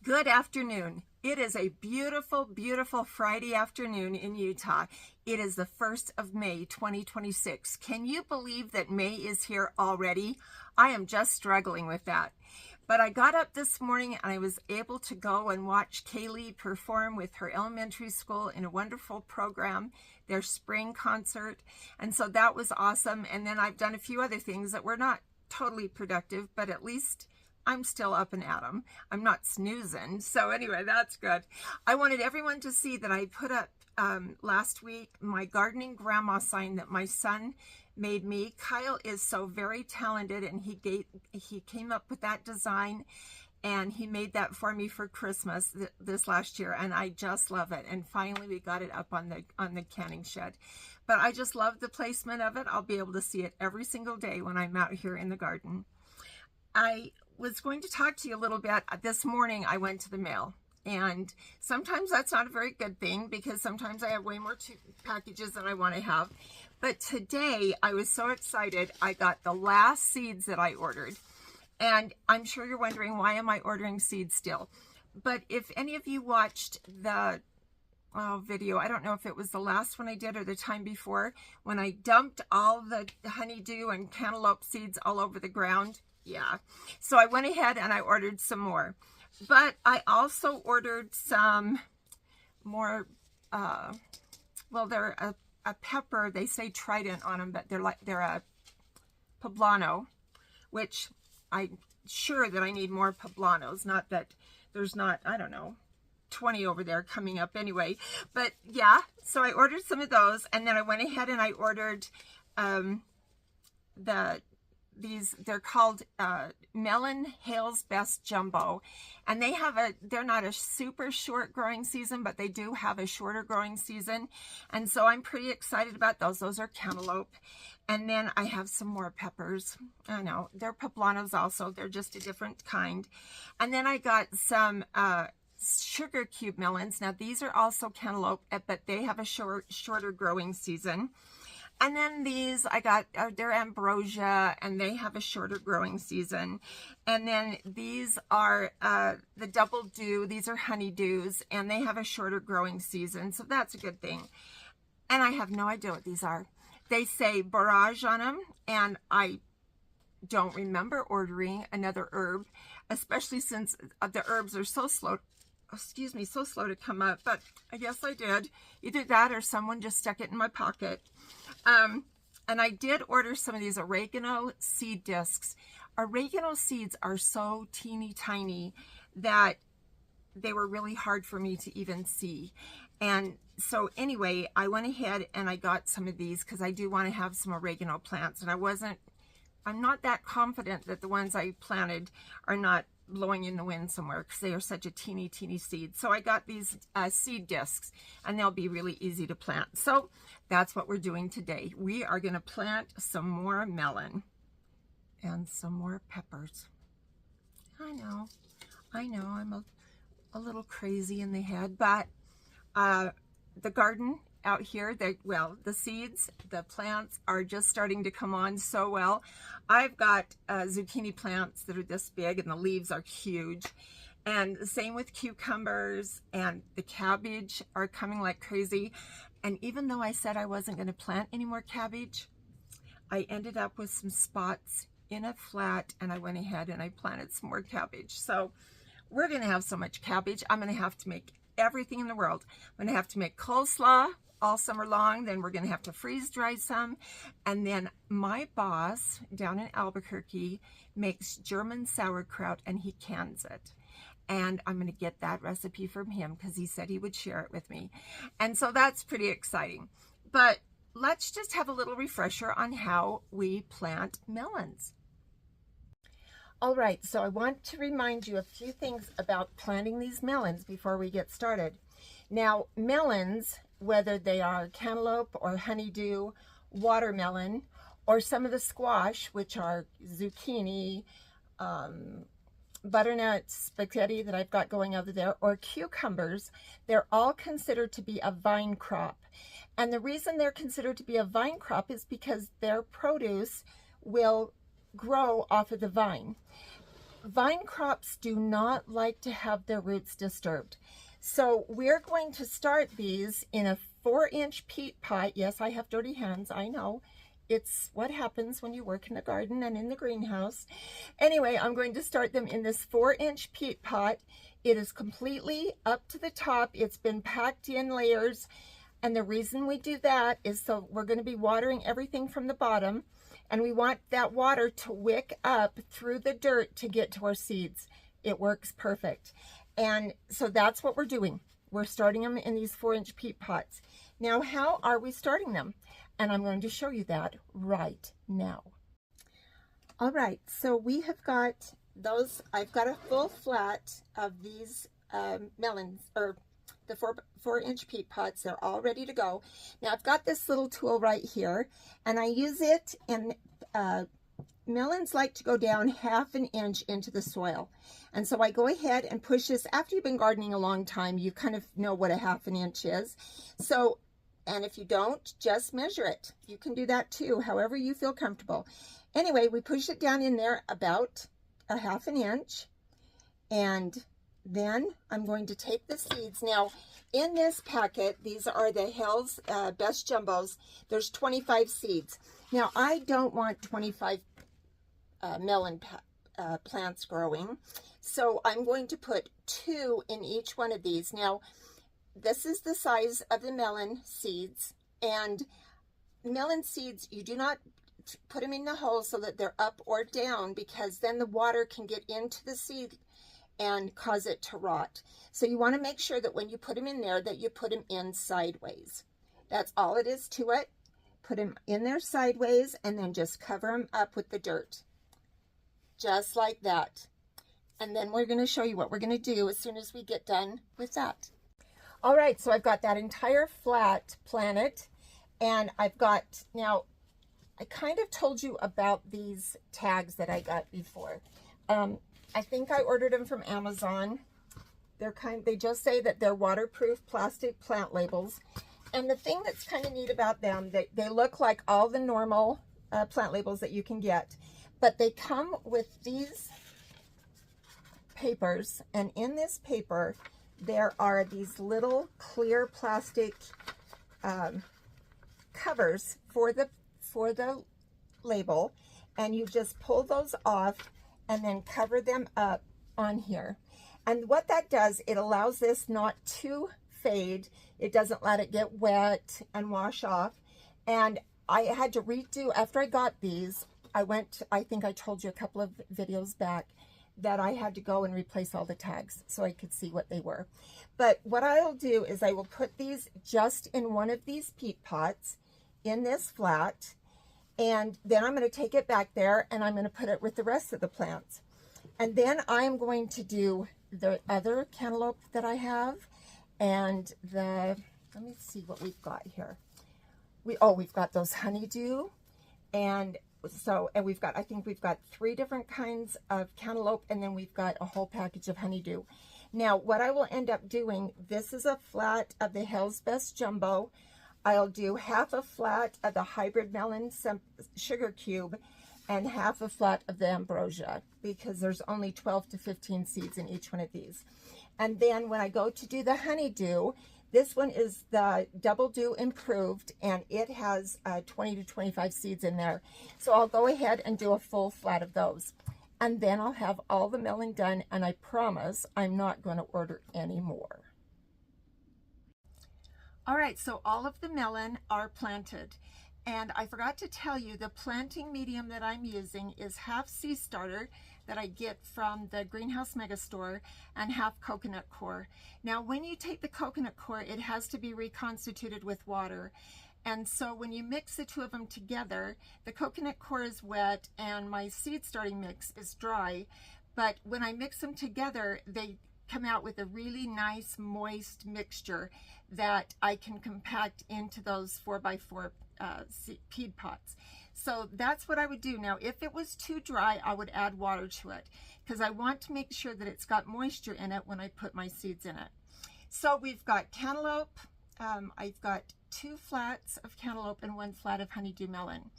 Good afternoon. It is a beautiful, beautiful Friday afternoon in Utah. It is the 1st of May, 2026. Can you believe that May is here already? I am just struggling with that. But I got up this morning and I was able to go and watch Kaylee perform with her elementary school in a wonderful program, their spring concert. And so that was awesome. And then I've done a few other things that were not totally productive, but at least I'm still up and at 'em. I'm not snoozing. So anyway, that's good. I wanted everyone to see that I put up last week my gardening grandma sign that my son made me. Kyle is so very talented, and he came up with that design, and he made that for me for Christmas this last year, and I just love it. And finally we got it up on the canning shed. But I just love the placement of it. I'll be able to see it every single day when I'm out here in the garden. I was going to talk to you a little bit. This morning I went to the mail, and sometimes that's not a very good thing because sometimes I have way more packages than I want to have. But today I was so excited. I got the last seeds that I ordered, and I'm sure you're wondering, why am I ordering seeds still? But if any of you watched the video, I don't know if it was the last one I did or the time before, when I dumped all the honeydew and cantaloupe seeds all over the ground. Yeah, so I went ahead and I ordered some more, but I also ordered some more, well, they're a pepper. They say Trident on them, but they're a poblano, which I'm sure that I need more poblanos. Not that there's not, I don't know, 20 over there coming up anyway, but yeah, so I ordered some of those, and then I went ahead and I ordered they're called Melon Hale's Best Jumbo, and they're not a super short growing season, but they do have a shorter growing season, and so I'm pretty excited about those. Those are cantaloupe. And then I have some more peppers. I know they're poblanos also, they're just a different kind. And then I got some sugar cube melons. Now these are also cantaloupe, but they have a shorter growing season. And then these I got, they're ambrosia, and they have a shorter growing season. And then these are the double dew. These are honeydews, and they have a shorter growing season. So that's a good thing. And I have no idea what these are. They say barrage on them, and I don't remember ordering another herb, especially since the herbs are so slow. Excuse me, so slow to come up, but I guess I did. Either that or someone just stuck it in my pocket. And I did order some of these oregano seed discs. Oregano seeds are so teeny tiny that they were really hard for me to even see. And so anyway, I went ahead and I got some of these because I do want to have some oregano plants, and I'm not that confident that the ones I planted are not blowing in the wind somewhere, because they are such a teeny seed. So I got these seed discs, and they'll be really easy to plant. So that's what we're doing today. We are going to plant some more melon and some more peppers. I know I'm a little crazy in the head, but the garden out here, the seeds, the plants are just starting to come on so well. I've got zucchini plants that are this big, and the leaves are huge. And the same with cucumbers, and the cabbage are coming like crazy. And even though I said I wasn't going to plant any more cabbage, I ended up with some spots in a flat, and I went ahead and I planted some more cabbage. So we're going to have so much cabbage. I'm going to have to make everything in the world. I'm going to have to make coleslaw all summer long. Then we're going to have to freeze dry some. And then my boss down in Albuquerque makes German sauerkraut, and he cans it. And I'm going to get that recipe from him because he said he would share it with me. And so that's pretty exciting. But let's just have a little refresher on how we plant melons. All right, so I want to remind you a few things about planting these melons before we get started. Now, melons, whether they are cantaloupe or honeydew, watermelon, or some of the squash, which are zucchini, butternut spaghetti that I've got going over there, or cucumbers, they're all considered to be a vine crop. And the reason they're considered to be a vine crop is because their produce will grow off of the vine. vine crops do not like to have their roots disturbed. So we're going to start these in a 4-inch peat pot. Yes, I have dirty hands, I know. It's what happens when you work in the garden and in the greenhouse. Anyway, I'm going to start them in this 4-inch peat pot. It is completely up to the top. It's been packed in layers. And the reason we do that is so we're going to be watering everything from the bottom. And we want that water to wick up through the dirt to get to our seeds. It works perfect. And so that's what we're doing. We're starting them in these 4-inch peat pots. Now, how are we starting them? And I'm going to show you that right now. All right, so we have got those. I've got a full flat of these melons, or the 4-inch peat pots. They're all ready to go. Now I've got this little tool right here, and I use it, and melons like to go down 1/2 inch into the soil. And so I go ahead and push this. After you've been gardening a long time, you kind of know what 1/2 inch is. So, and if you don't, just measure it. You can do that too, however you feel comfortable. Anyway, we push it down in there about 1/2 inch. And then I'm going to take the seeds. Now, in this packet, these are the Hell's Best Jumbos. There's 25 seeds. Now, I don't want 25 melon plants growing, so I'm going to put 2 in each one of these. Now, this is the size of the melon seeds, and melon seeds, you do not put them in the hole so that they're up or down, because then the water can get into the seed and cause it to rot. So you want to make sure that when you put them in there, that you put them in sideways. That's all it is to it. Put them in there sideways, and then just cover them up with the dirt. Just like that. And then we're going to show you what we're going to do as soon as we get done with that. All right, so I've got that entire flat planted, and I've got, now, I kind of told you about these tags that I got before. I think I ordered them from Amazon. They just say that they're waterproof plastic plant labels. And the thing that's kind of neat about them, they look like all the normal plant labels that you can get, but they come with these papers, and in this paper, there are these little clear plastic covers for the label, and you just pull those off and then cover them up on here. And what that does, it allows this not to fade. It doesn't let it get wet and wash off. And I had to redo, after I got these, I think I told you a couple of videos back that I had to go and replace all the tags so I could see what they were. But what I'll do is I will put these just in one of these peat pots in this flat, and then I'm going to take it back there and I'm going to put it with the rest of the plants. And then I'm going to do the other cantaloupe that I have, and let me see what we've got here. We've got those honeydew, and I think we've got 3 different kinds of cantaloupe, and then we've got a whole package of honeydew. Now, what I will end up doing, this is a flat of the Hell's Best Jumbo. I'll do 1/2 a flat of the hybrid melon sugar cube and 1/2 a flat of the ambrosia, because there's only 12 to 15 seeds in each one of these. And then when I go to do the honeydew, this one is the Double Dew Improved, and it has 20 to 25 seeds in there. So I'll go ahead and do a full flat of those. And then I'll have all the melon done, and I promise I'm not going to order any more. All right, so all of the melon are planted. And I forgot to tell you, the planting medium that I'm using is 1/2 sea starter that I get from the Greenhouse Mega Store and 1/2 coconut coir. Now, when you take the coconut coir, it has to be reconstituted with water. And so when you mix the 2 of them together, the coconut coir is wet and my seed starting mix is dry. But when I mix them together, they come out with a really nice moist mixture that I can compact into those 4x4 peat pots. So that's what I would do. Now, if it was too dry, I would add water to it, because I want to make sure that it's got moisture in it when I put my seeds in it. So we've got cantaloupe. I've got 2 flats of cantaloupe and 1 flat of honeydew melon.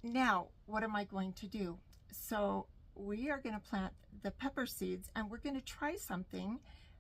Now, what am I going to do? So we are going to plant the pepper seeds, and we're going to try something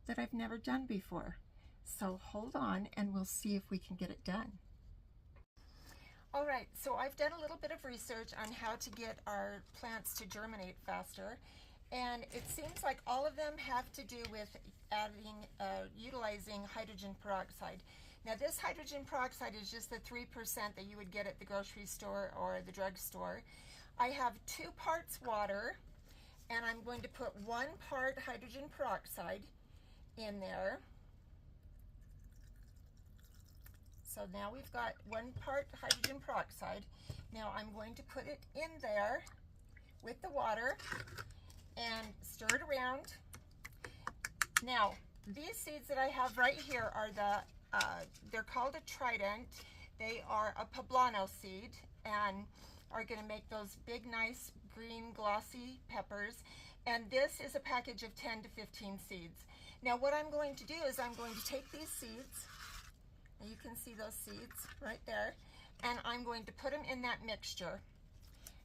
that I've never done before. So hold on and we'll see if we can get it done. All right, so I've done a little bit of research on how to get our plants to germinate faster, and it seems like all of them have to do with utilizing hydrogen peroxide. Now this hydrogen peroxide is just the 3% that you would get at the grocery store or the drugstore. I have 2 parts water, and I'm going to put 1 part hydrogen peroxide in there. So now we've got 1 part hydrogen peroxide. Now I'm going to put it in there with the water and stir it around. Now, these seeds that I have right here are they're called a trident. They are a poblano seed and are going to make those big, nice, green, glossy peppers. And this is a package of 10 to 15 seeds. Now, what I'm going to do is I'm going to take these seeds, and you can see those seeds right there, and I'm going to put them in that mixture.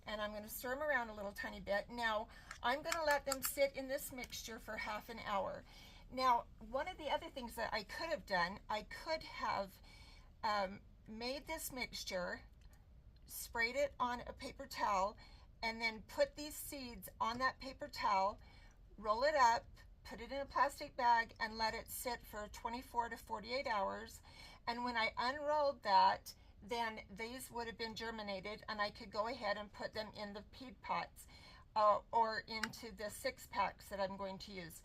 And I'm going to stir them around a little tiny bit. Now, I'm going to let them sit in this mixture for half an hour. Now, one of the other things that I could have done, I could have made this mixture, sprayed it on a paper towel, and then put these seeds on that paper towel, roll it up, put it in a plastic bag, and let it sit for 24 to 48 hours. And when I unrolled that, then these would have been germinated, and I could go ahead and put them in the peat pots or into the 6-packs that I'm going to use.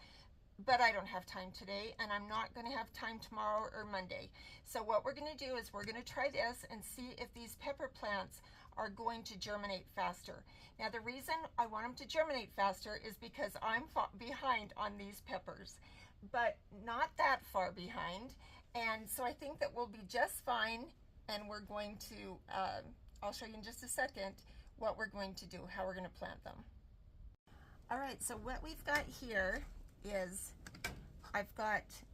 But I don't have time today, and I'm not going to have time tomorrow or Monday. So what we're going to do is we're going to try this and see if these pepper plants are going to germinate faster. Now, the reason I want them to germinate faster is because I'm behind on these peppers, but not that far behind. And so I think that we'll be just fine, and we're going to, I'll show you in just a second what we're going to do, how we're going to plant them. All right, so what we've got here is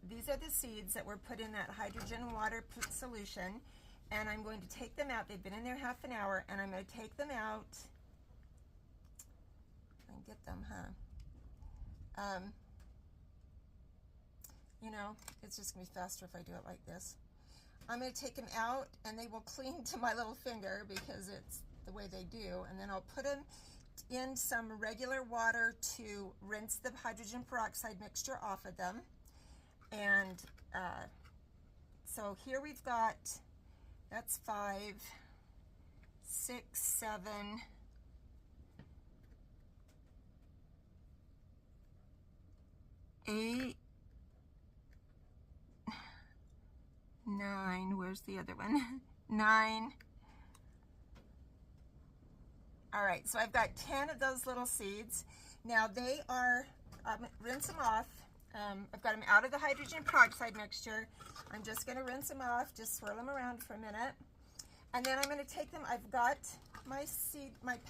these are the seeds that were put in that hydrogen water solution, and I'm going to take them out. They've been in there half an hour, and I'm going to take them out and get them, you know, it's just going to be faster if I do it like this. I'm going to take them out, and they will cling to my little finger because it's the way they do, and then I'll put them in some regular water to rinse the hydrogen peroxide mixture off of them. And so here we've got, that's 5, 6, 7, 8, 9, where's the other one? 9. All right, so I've got 10 of those little seeds. Now they are, rinse them off. I've got them out of the hydrogen peroxide mixture. I'm just gonna rinse them off, just swirl them around for a minute. And then I'm gonna take them, I've got my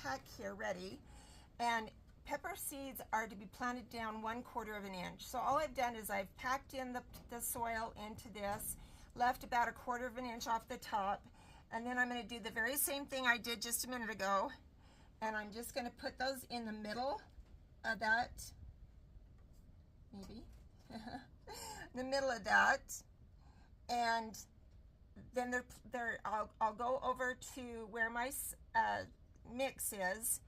pack here ready. And pepper seeds are to be planted down 1/4 of an inch. So all I've done is I've packed in the soil into this, left about 1/4 of an inch off the top. And then I'm gonna do the very same thing I did just a minute ago. And I'm just going to put those in the middle of that, maybe, the middle of that, and then I'll go over to where my mix is,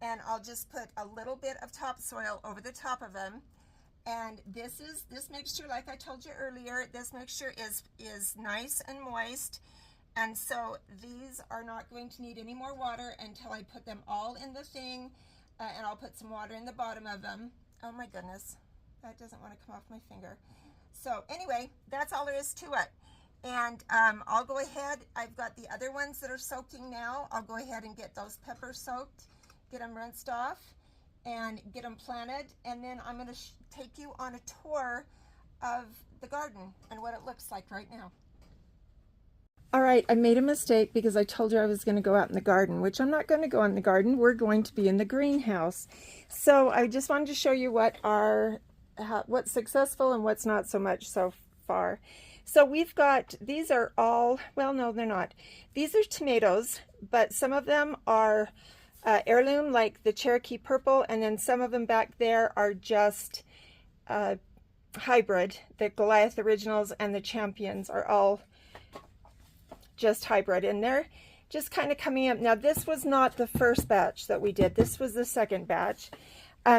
and I'll just put a little bit of topsoil over the top of them. And this mixture, like I told you earlier, this mixture is nice and moist. And so these are not going to need any more water until I put them all in the thing, and I'll put some water in the bottom of them. Oh my goodness, that doesn't want to come off my finger. So anyway, that's all there is to it. And I'll go ahead, I've got the other ones that are soaking now. I'll go ahead and get those peppers soaked, get them rinsed off, and get them planted. And then I'm going to take you on a tour of the garden and what it looks like right now. All right, I made a mistake because I told you I was going to go out in the garden, which I'm not going to go out in the garden. We're going to be in the greenhouse. So I just wanted to show you what's successful and what's not so much so far. So we've got, these are all, well, no, they're not. These are tomatoes, but some of them are heirloom, like the Cherokee Purple, and then some of them back there are just hybrid. The Goliath Originals and the Champions are all just hybrid, and they're just kind of coming up. Now, this was not the first batch that we did. This was the second batch.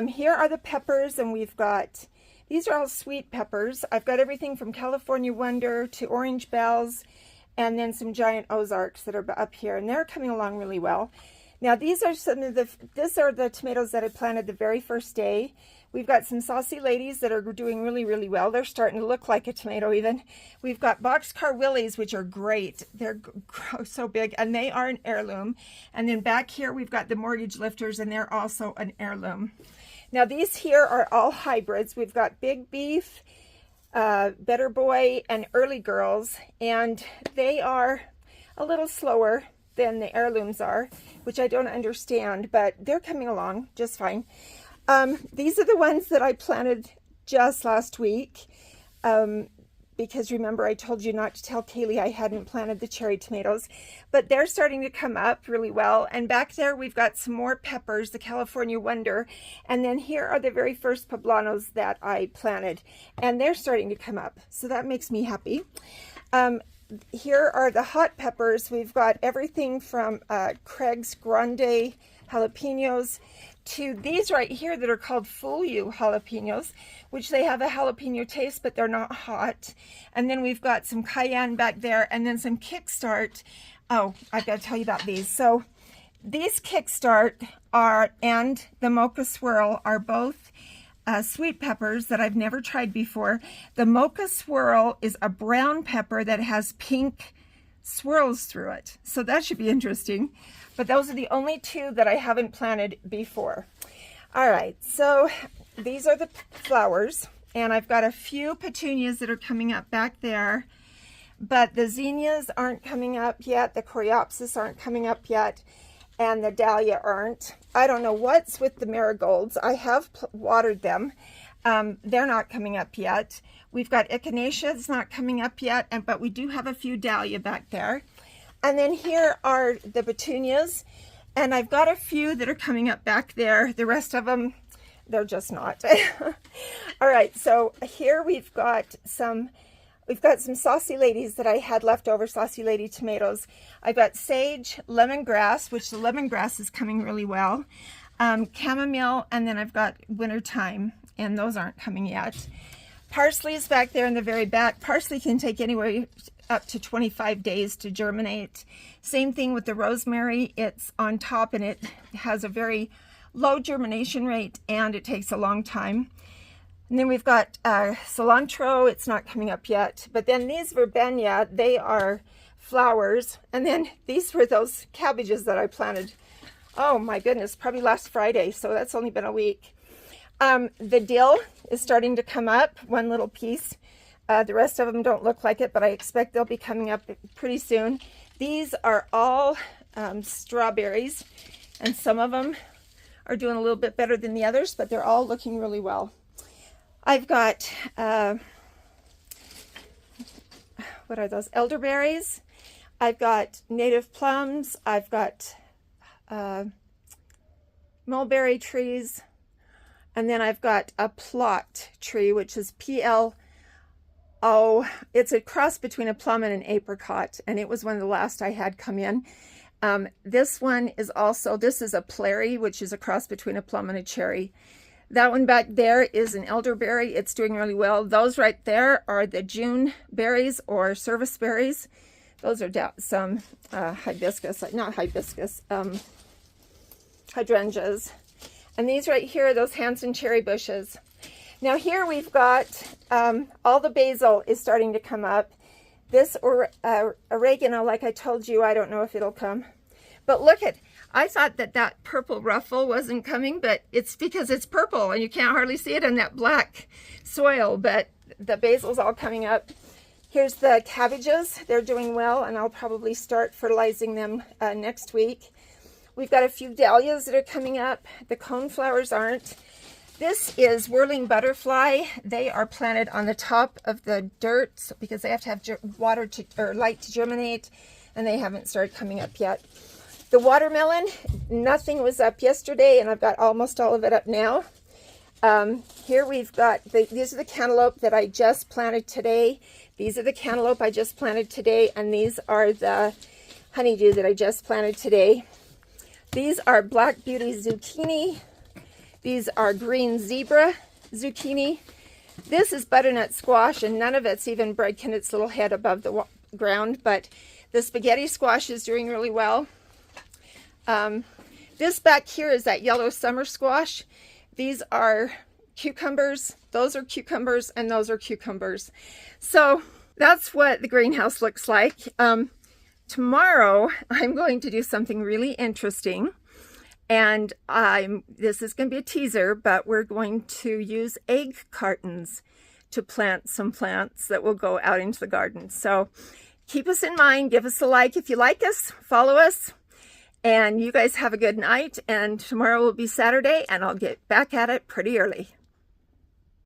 Here are the peppers, and we've got, these are all sweet peppers. I've got everything from California Wonder to Orange Bells, and then some giant Ozarks that are up here, and they're coming along really well. Now, these are some of the tomatoes that I planted the very first day. We've got some Saucy Ladies that are doing really, really well. They're starting to look like a tomato even. We've got Boxcar Willies, which are great. They're so big, and they are an heirloom. And then back here, we've got the Mortgage Lifters, and they're also an heirloom. Now, these here are all hybrids. We've got Big Beef, Better Boy, and Early Girls, and they are a little slower than the heirlooms are, which I don't understand, but they're coming along just fine. These are the ones that I planted just last week, because remember I told you not to tell Kaylee I hadn't planted the cherry tomatoes, but they're starting to come up really well. And back there we've got some more peppers, the California Wonder, and then here are the very first poblanos that I planted, and they're starting to come up, so that makes me happy. Here are the hot peppers. We've got everything from Craig's Grande jalapenos to these right here that are called Fool You jalapenos, which they have a jalapeno taste, but they're not hot. And then we've got some cayenne back there, and then some Kickstart. Oh, I've got to tell you about these. So these Kickstart are, and the Mocha Swirl are both sweet peppers that I've never tried before. The Mocha Swirl is a brown pepper that has pink swirls through it, so that should be interesting. But those are the only two that I haven't planted before. All right, so these are the flowers, and I've got a few petunias that are coming up back there, but the zinnias aren't coming up yet, the coreopsis aren't coming up yet, and the dahlia aren't. I don't know what's with the marigolds. I have watered them. They're not coming up yet. We've got echinacea that's not coming up yet, but we do have a few dahlia back there. And then here are the petunias, and I've got a few that are coming up back there. The rest of them, they're just not. All right, so here we've got some Saucy Ladies that I had leftover, Saucy Lady tomatoes. I've got sage, lemongrass, which the lemongrass is coming really well, chamomile, and then I've got wintertime, and those aren't coming yet. Parsley is back there in the very back. Parsley can take anywhere up to 25 days to germinate. Same thing with the rosemary. It's on top, and it has a very low germination rate, and it takes a long time. And then we've got cilantro. It's not coming up yet. But then these verbena, they are flowers. And then these were those cabbages that I planted, oh my goodness, probably last Friday. So that's only been a week. The dill is starting to come up, one little piece. The rest of them don't look like it, but I expect they'll be coming up pretty soon. These are all strawberries, and some of them are doing a little bit better than the others, but they're all looking really well. I've got, what are those? Elderberries. I've got native plums. I've got mulberry trees. And then I've got a plot tree, which is PLO. It's a cross between a plum and an apricot, and it was one of the last I had come in. This one is also, this is a plairy, which is a cross between a plum and a cherry. That one back there is an elderberry. It's doing really well. Those right there are the June berries or service berries. Those are some hibiscus, not hibiscus, hydrangeas. And these right here are those Hanson cherry bushes. Now here we've got all the basil is starting to come up. This oregano, like I told you, I don't know if it'll come. But look at, I thought that purple ruffle wasn't coming, but it's because it's purple and you can't hardly see it in that black soil, but the basil's all coming up. Here's the cabbages. They're doing well, and I'll probably start fertilizing them next week. We've got a few dahlias that are coming up. The coneflowers aren't. This is whirling butterfly. They are planted on the top of the dirt because they have to have water or light to germinate, and they haven't started coming up yet. The watermelon, nothing was up yesterday, and I've got almost all of it up now. Here we've got, these are the cantaloupe that I just planted today. These are the cantaloupe I just planted today, and these are the honeydew that I just planted today. These are Black Beauty zucchini. These are green zebra zucchini. This is butternut squash, and none of it's even breaking its little head above the ground, but the spaghetti squash is doing really well. This back here is that yellow summer squash. These are cucumbers, those are cucumbers, and those are cucumbers. So that's what the greenhouse looks like. Tomorrow I'm going to do something really interesting, and this is going to be a teaser, but we're going to use egg cartons to plant some plants that will go out into the garden. So keep us in mind, give us a like if you like us, follow us, and you guys have a good night. And tomorrow will be Saturday, and I'll get back at it pretty early.